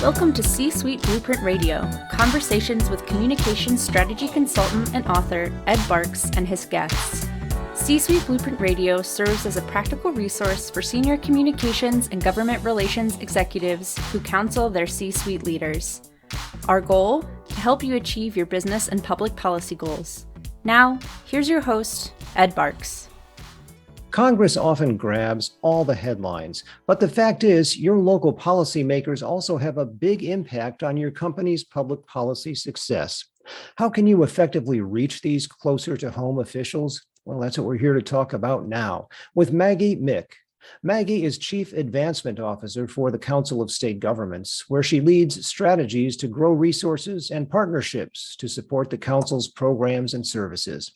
Welcome to C-Suite Blueprint Radio, conversations with communications strategy consultant and author Ed Barks and his guests. C-Suite Blueprint Radio serves as a practical resource for senior communications and government relations executives who counsel their C-suite leaders. Our goal? To help you achieve your business and public policy goals. Now, here's your host, Ed Barks. Congress often grabs all the headlines, but the fact is your local policymakers also have a big impact on your company's public policy success. How can you effectively reach these closer to home officials? Well, that's what we're here to talk about now with Maggie Mick. Maggie is Chief Advancement Officer for the Council of State Governments, where she leads strategies to grow resources and partnerships to support the Council's programs and services.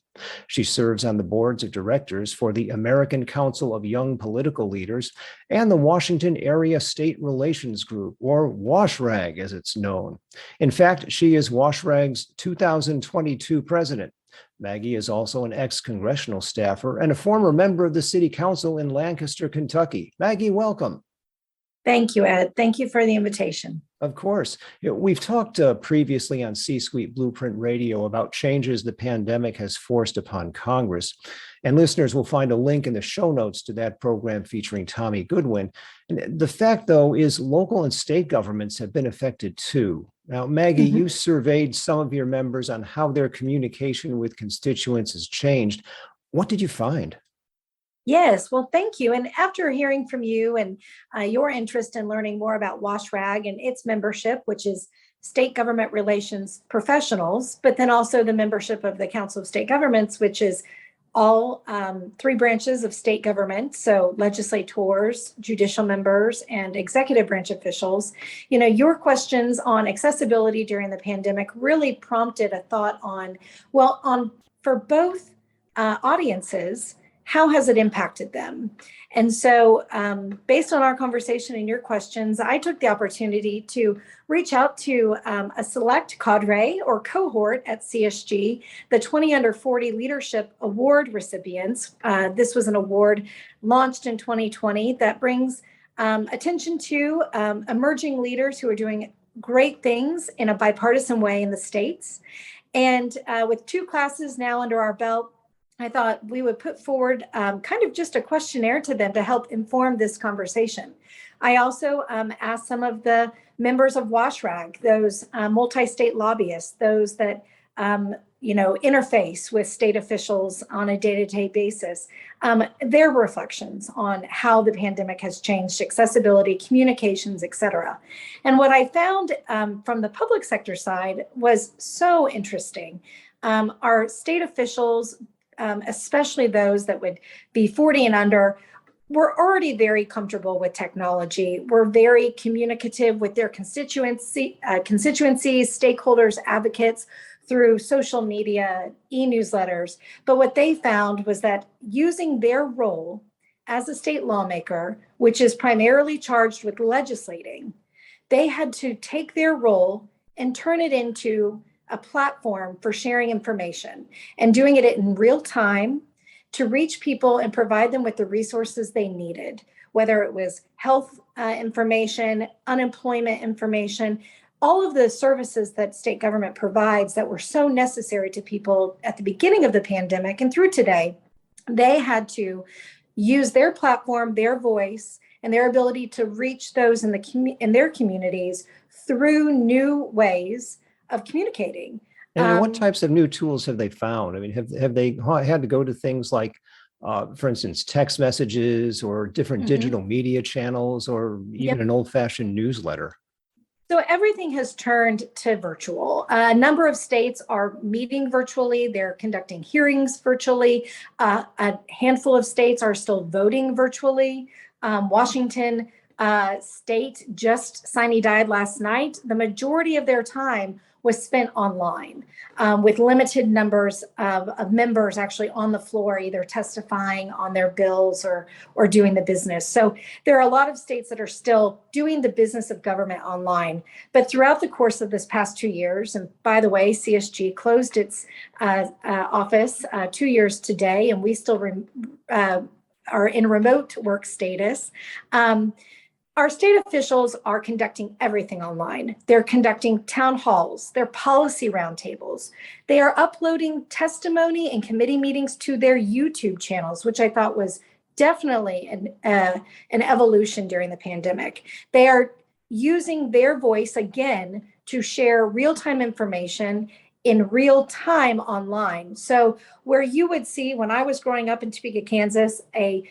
She serves on the boards of directors for the American Council of Young Political Leaders and the Washington Area State Relations Group, or WASHRAG as it's known. In fact, she is WASHRAG's 2022 president. Maggie is also an ex-Congressional staffer and a former member of the City Council in Lancaster, Kentucky. Maggie, welcome. Thank you, Ed. Thank you for the invitation. Of course. We've talked previously on C-Suite Blueprint Radio about changes the pandemic has forced upon Congress. And listeners will find a link in the show notes to that program featuring Tommy Goodwin. And the fact, though, is local and state governments have been affected too. Now, Maggie, you surveyed some of your members on how their communication with constituents has changed. What did you find? Yes, well, thank you. And after hearing from you and your interest in learning more about WASHRAG and its membership, which is state government relations professionals, but then also the membership of the Council of State Governments, which is all three branches of state government, so legislators, judicial members, and executive branch officials. You know, your questions on accessibility during the pandemic really prompted a thought on, for both audiences, how has it impacted them? And so based on our conversation and your questions, I took the opportunity to reach out to a select cadre or cohort at CSG, the 20 under 40 Leadership Award recipients. This was an award launched in 2020 that brings attention to emerging leaders who are doing great things in a bipartisan way in the states. And with two classes now under our belt, I thought we would put forward kind of just a questionnaire to them to help inform this conversation. I also asked some of the members of WASHRAG, those multi-state lobbyists, those that interface with state officials on a day-to-day basis, their reflections on how the pandemic has changed accessibility, communications, et cetera. And what I found from the public sector side was so interesting. Our state officials, especially those that would be 40 and under, were already very comfortable with technology. We're very communicative with their constituencies, stakeholders, advocates through social media, e-newsletters. But what they found was that using their role as a state lawmaker, which is primarily charged with legislating, they had to take their role and turn it into a platform for sharing information and doing it in real time to reach people and provide them with the resources they needed, whether it was health information, unemployment information, all of the services that state government provides that were so necessary to people at the beginning of the pandemic and through today. They had to use their platform, their voice, and their ability to reach those in their communities through new ways of communicating. And what types of new tools have they found? I mean, have they had to go to things like, for instance, text messages or different digital media channels or even an old-fashioned newsletter? So everything has turned to virtual. A number of states are meeting virtually. They're conducting hearings virtually. A handful of states are still voting virtually. Washington State just sine died last night. The majority of their time was spent online with limited numbers of members actually on the floor, either testifying on their bills or doing the business. So there are a lot of states that are still doing the business of government online. But throughout the course of this past 2 years, and by the way, CSG closed its office 2 years today, and we still are in remote work status. Our state officials are conducting everything online. They're conducting town halls, their policy roundtables. They are uploading testimony and committee meetings to their YouTube channels, which I thought was definitely an evolution during the pandemic. They are using their voice again to share real-time information in real time online. So where you would see, when I was growing up in Topeka, Kansas, a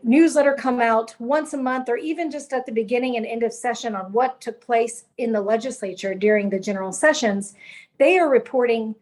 newsletter come out once a month, or even just at the beginning and end of session on what took place in the legislature during the general sessions, they are reporting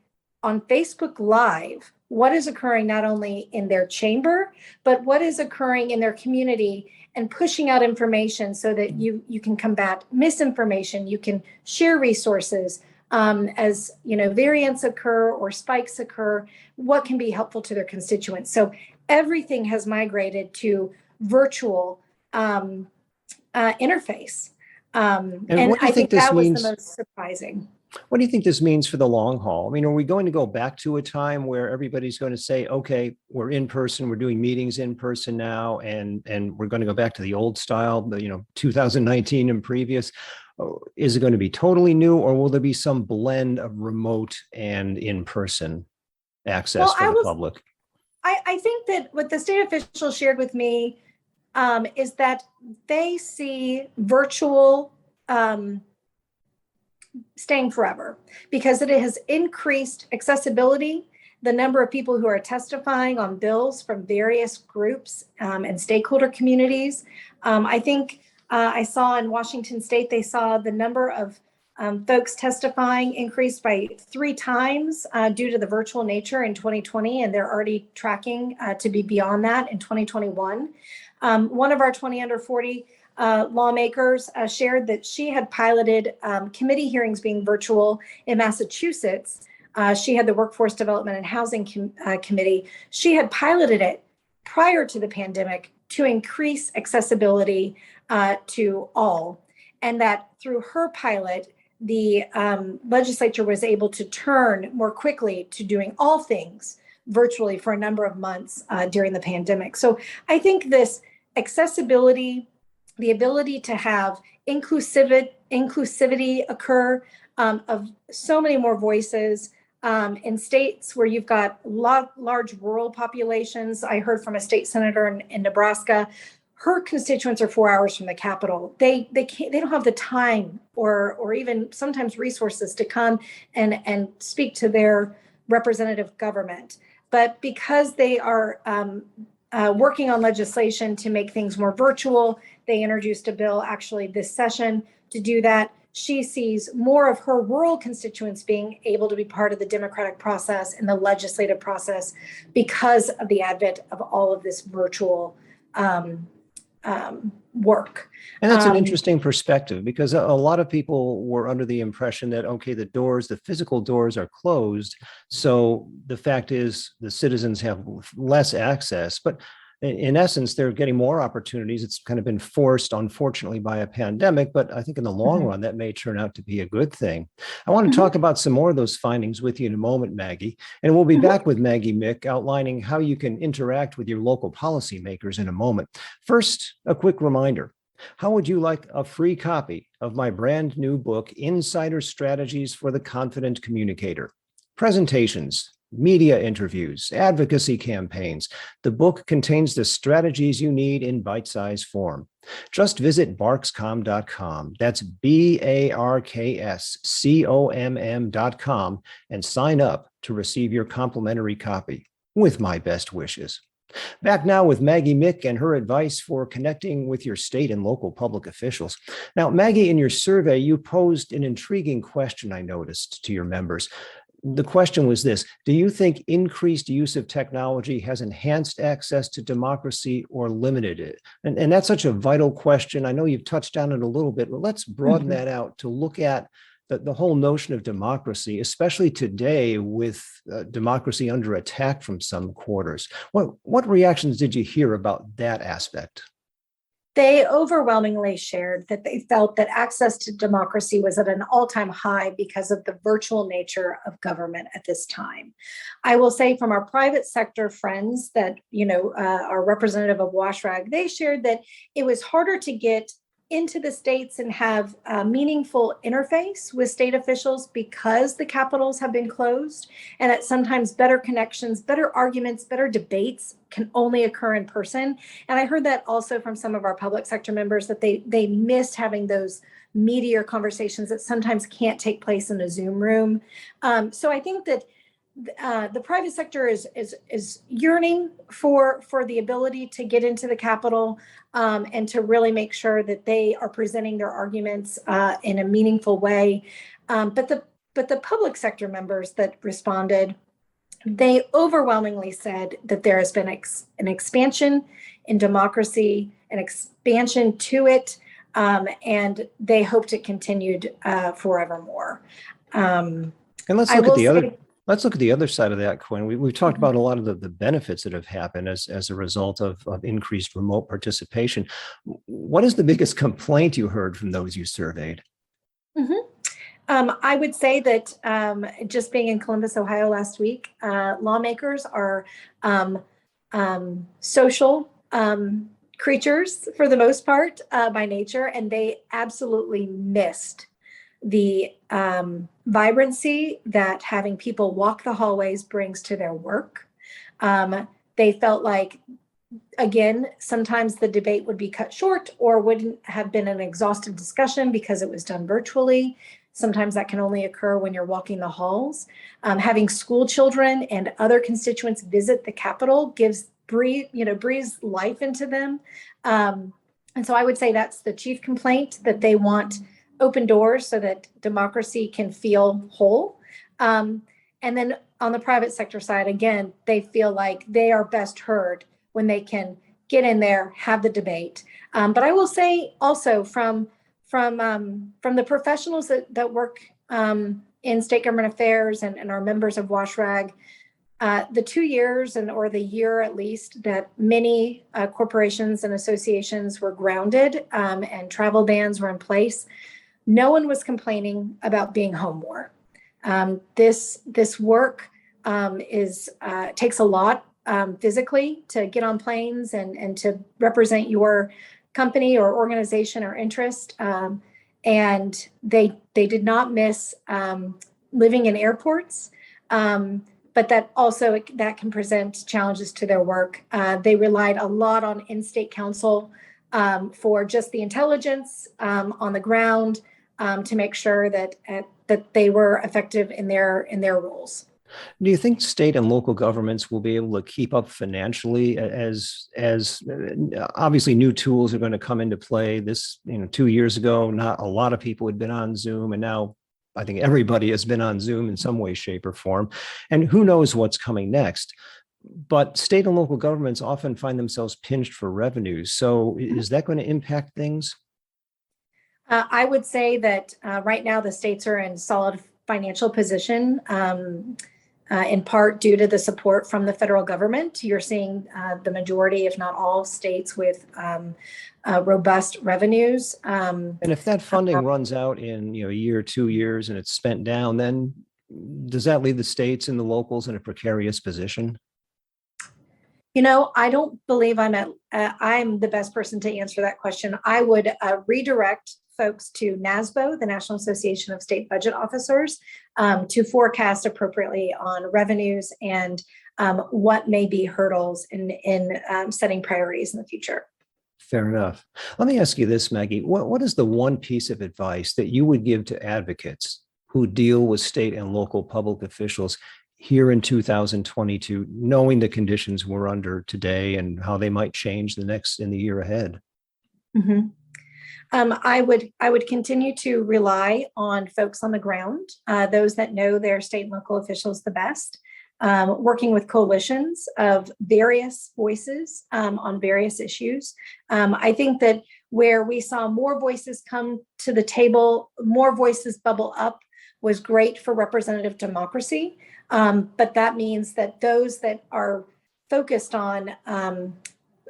on Facebook Live what is occurring not only in their chamber, but what is occurring in their community, and pushing out information so that you can combat misinformation, you can share resources as variants occur or spikes occur, what can be helpful to their constituents. So everything has migrated to virtual interface. And what do you I think think this that was the means? most surprising. What do you think this means for the long haul? I mean, are we going to go back to a time where everybody's going to say, okay, we're in person, we're doing meetings in person now, and we're going to go back to the old style, 2019 and previous? Is it going to be totally new, or will there be some blend of remote and in-person access for the public? I think that what the state officials shared with me is that they see virtual staying forever, because it has increased accessibility, the number of people who are testifying on bills from various groups and stakeholder communities. I think I saw in Washington State, they saw the number of folks testifying increased by 3 times due to the virtual nature in 2020, and they're already tracking to be beyond that in 2021. One of our 20 under 40 lawmakers shared that she had piloted committee hearings being virtual in Massachusetts. She had the Workforce Development and Housing Committee. She had piloted it prior to the pandemic to increase accessibility to all, and that through her pilot, the legislature was able to turn more quickly to doing all things virtually for a number of months during the pandemic. So I think this accessibility, the ability to have inclusivity occur of so many more voices in states where you've got large rural populations. I heard from a state senator in Nebraska. Her constituents are 4 hours from the Capitol. They don't have the time or even sometimes resources to come and speak to their representative government. But because they are working on legislation to make things more virtual, they introduced a bill actually this session to do that. She sees more of her rural constituents being able to be part of the democratic process and the legislative process because of the advent of all of this virtual work. And that's an interesting perspective, because a lot of people were under the impression that, okay, the physical doors are closed. So the fact is the citizens have less access, but in essence, they're getting more opportunities. It's kind of been forced, unfortunately, by a pandemic, but I think in the long run, that may turn out to be a good thing. I want to talk about some more of those findings with you in a moment, Maggie, and we'll be back with Maggie Mick outlining how you can interact with your local policymakers in a moment. First, a quick reminder. How would you like a free copy of my brand new book, Insider Strategies for the Confident Communicator? Presentations, media interviews, advocacy campaigns. The book contains the strategies you need in bite-sized form. Just visit barkscom.com. That's BARKSCOMM.com and sign up to receive your complimentary copy with my best wishes. Back now with Maggie Mick and her advice for connecting with your state and local public officials. Now, Maggie, in your survey, you posed an intriguing question, I noticed, to your members. The question was this: do you think increased use of technology has enhanced access to democracy or limited it? And that's such a vital question. I know you've touched on it a little bit, but let's broaden that out to look at the whole notion of democracy, especially today with democracy under attack from some quarters. What reactions did you hear about that aspect? They overwhelmingly shared that they felt that access to democracy was at an all-time high because of the virtual nature of government at this time. I will say from our private sector friends that, are representative of WASHRAG, they shared that it was harder to get into the states and have a meaningful interface with state officials because the capitals have been closed, and that sometimes better connections, better arguments, better debates can only occur in person. And I heard that also from some of our public sector members, that they missed having those meatier conversations that sometimes can't take place in a Zoom room. So I think that the private sector is yearning for the ability to get into the Capitol and to really make sure that they are presenting their arguments in a meaningful way. But the public sector members that responded, they overwhelmingly said that there has been an expansion in democracy, an expansion to it, and they hoped it continued forevermore. And let's look at the other side of that coin. We've talked about a lot of the benefits that have happened as a result of increased remote participation. What is the biggest complaint you heard from those you surveyed? I would say that just being in Columbus, Ohio last week, lawmakers are social creatures for the most part by nature, and they absolutely missed the vibrancy that having people walk the hallways brings to their work. They felt like, again, sometimes the debate would be cut short or wouldn't have been an exhaustive discussion because it was done virtually. Sometimes that can only occur when you're walking the halls. Having school children and other constituents visit the Capitol breathes life into them. And so I would say that's the chief complaint, that they want open doors so that democracy can feel whole. And then on the private sector side, again, they feel like they are best heard when they can get in there, have the debate. But I will say also from the professionals that work in state government affairs and are members of WASHRAG, the 2 years or the year at least that many corporations and associations were grounded and travel bans were in place, no one was complaining about being home more. This work takes a lot physically to get on planes and to represent your company or organization or interest. And they did not miss living in airports, but that can present challenges to their work. They relied a lot on in-state counsel for just the intelligence on the ground to make sure that they were effective in their roles. Do you think state and local governments will be able to keep up financially as obviously new tools are going to come into play? 2 years ago, not a lot of people had been on Zoom, and now I think everybody has been on Zoom in some way, shape, or form. And who knows what's coming next? But state and local governments often find themselves pinched for revenues. So is that going to impact things? I would say that right now the states are in solid financial position, in part due to the support from the federal government. You're seeing the majority, if not all, states with robust revenues. And if that funding runs out in a year, 2 years, and it's spent down, then does that leave the states and the locals in a precarious position? I don't believe I'm the best person to answer that question. I would redirect folks to NASBO, the National Association of State Budget Officers, to forecast appropriately on revenues and what may be hurdles in setting priorities in the future. Fair enough. Let me ask you this, Maggie. What is the one piece of advice that you would give to advocates who deal with state and local public officials here in 2022, knowing the conditions we're under today and how they might change in the year ahead? Mm-hmm. I would continue to rely on folks on the ground, those that know their state and local officials the best, working with coalitions of various voices on various issues. I think that where we saw more voices come to the table, more voices bubble up, was great for representative democracy. But that means that those that are focused on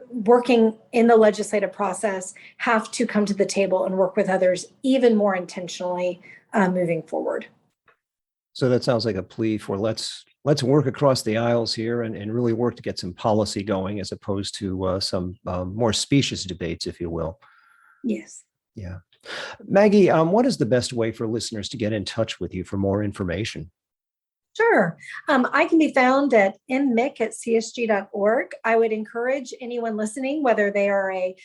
working in the legislative process have to come to the table and work with others even more intentionally moving forward. So that sounds like a plea for let's work across the aisles here and really work to get some policy going, as opposed to some more specious debates, if you will. Yes. Yeah. Maggie, what is the best way for listeners to get in touch with you for more information? Sure. I can be found at mmick@csg.org. I would encourage anyone listening, whether they are a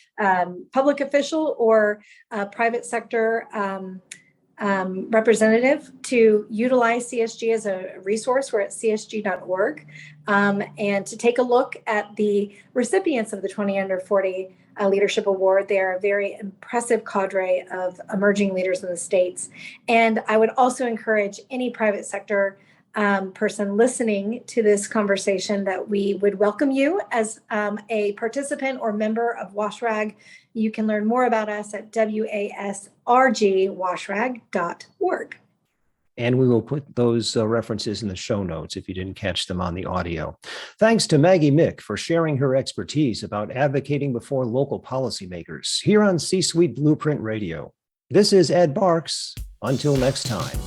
public official or a private sector representative, to utilize CSG as a resource. We're at csg.org, and to take a look at the recipients of the 20 Under 40 Leadership Award. They are a very impressive cadre of emerging leaders in the states. And I would also encourage any private sector person listening to this conversation that we would welcome you as a participant or member of WASHRAG. You can learn more about us at washrag.org. And we will put those references in the show notes if you didn't catch them on the audio. Thanks to Maggie Mick for sharing her expertise about advocating before local policymakers here on C-Suite Blueprint Radio. This is Ed Barks. Until next time.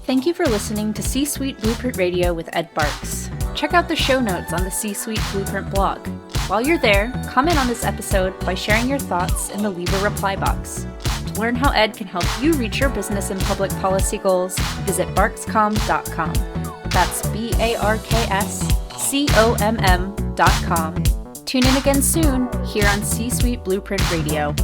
Thank you for listening to C-Suite Blueprint Radio with Ed Barks. Check out the show notes on the C-Suite Blueprint blog. While you're there, comment on this episode by sharing your thoughts in the Leave a Reply box. To learn how Ed can help you reach your business and public policy goals, visit barkscom.com. That's BARKSCOMM.com. Tune in again soon here on C-Suite Blueprint Radio.